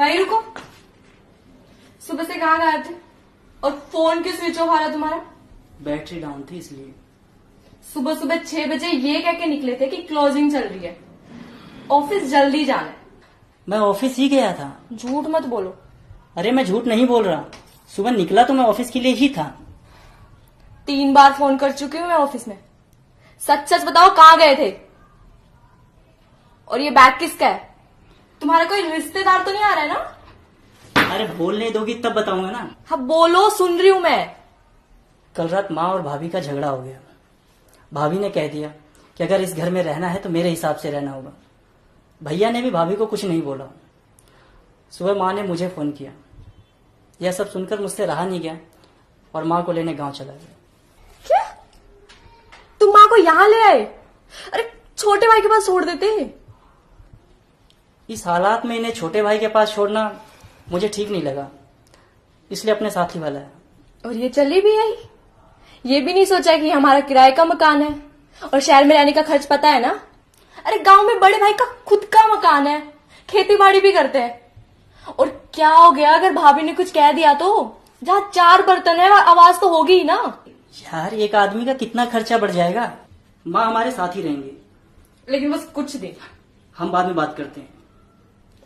वहीं रुको। सुबह से कहाँ गए थे और फोन क्यों स्विच ऑफ आ रहा तुम्हारा? बैटरी डाउन थी इसलिए। सुबह सुबह 6 बजे ये कह के निकले थे कि क्लोजिंग चल रही है, ऑफिस जल्दी जाना है। मैं ऑफिस ही गया था। झूठ मत बोलो। अरे मैं झूठ नहीं बोल रहा, सुबह निकला तो मैं ऑफिस के लिए ही था। 3 बार फोन कर चुकी हूँ मैं ऑफिस में। सच सच बताओ कहाँ गए थे? और ये बैग किसका है? तुम्हारा कोई रिश्तेदार तो नहीं आ रहा है ना? अरे बोलने दोगी तब बताऊंगा ना। हाँ बोलो, सुन रही हूं मैं। कल रात माँ और भाभी का झगड़ा हो गया। भाभी ने कह दिया कि अगर इस घर में रहना है तो मेरे हिसाब से रहना होगा। भैया ने भी भाभी को कुछ नहीं बोला। सुबह माँ ने मुझे फोन किया। यह सब सुनकर मुझसे रहा नहीं गया और माँ को लेने गांव चला गया। क्या? तुम माँ को यहाँ ले आए? अरे छोटे भाई के पास छोड़ देते। इस हालात में इन्हें छोटे भाई के पास छोड़ना मुझे ठीक नहीं लगा, इसलिए अपने साथी वाला है। और ये चली भी आई? ये भी नहीं सोचा कि हमारा किराए का मकान है और शहर में रहने का खर्च पता है ना? अरे गांव में बड़े भाई का खुद का मकान है, खेती बाड़ी भी करते हैं। और क्या हो गया अगर भाभी ने कुछ कह दिया तो? जहाँ 4 बर्तन है आवाज तो होगी ही ना। यार एक आदमी का कितना खर्चा बढ़ जाएगा। माँ हमारे साथ ही रहेंगे, लेकिन बस कुछ दिन। हम बाद में बात करते हैं।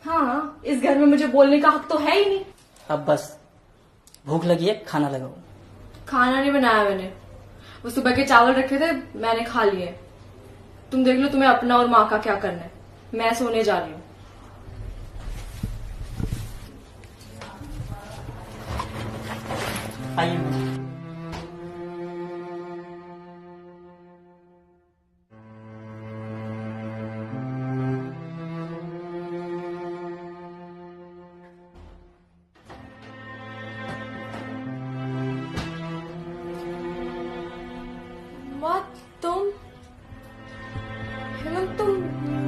हाँ, इस घर में मुझे बोलने का हक तो है ही नहीं। अब बस भूख लगी है, खाना लगाओ। खाना नहीं बनाया मैंने, वो सुबह के चावल रखे थे मैंने खा लिए। तुम देख लो तुम्हें अपना और माँ का क्या करना है। मैं सोने जा रही हूँ। आइए। तुम हेमंत, तुम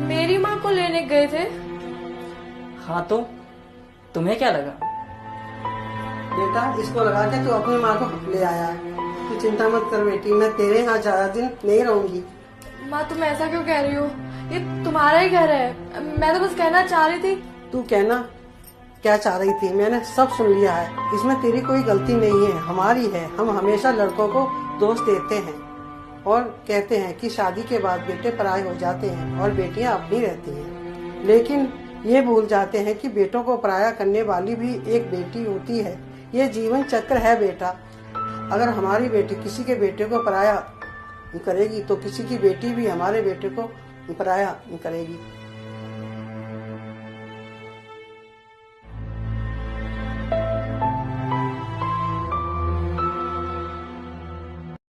मेरी माँ को लेने गए थे? हाँ तो तुम्हें क्या लगा? बेटा इसको लगा के तू अपनी माँ को ले आया है। तू चिंता मत कर बेटी, मैं तेरे यहाँ ज्यादा दिन नहीं रहूंगी। माँ तुम ऐसा क्यों कह रही हो? ये तुम्हारा ही घर है। मैं तो बस कहना चाह रही थी। तू कहना क्या चाह रही थी मैंने सब सुन लिया है। इसमें तेरी कोई गलती नहीं है, हमारी है। हम हमेशा लड़कों को दोष देते हैं और कहते हैं कि शादी के बाद बेटे पराये हो जाते हैं और बेटियां अपनी रहती हैं, लेकिन ये भूल जाते हैं कि बेटों को पराया करने वाली भी एक बेटी होती है। ये जीवन चक्र है बेटा। अगर हमारी बेटी किसी के बेटे को पराया करेगी तो किसी की बेटी भी हमारे बेटे को पराया करेगी।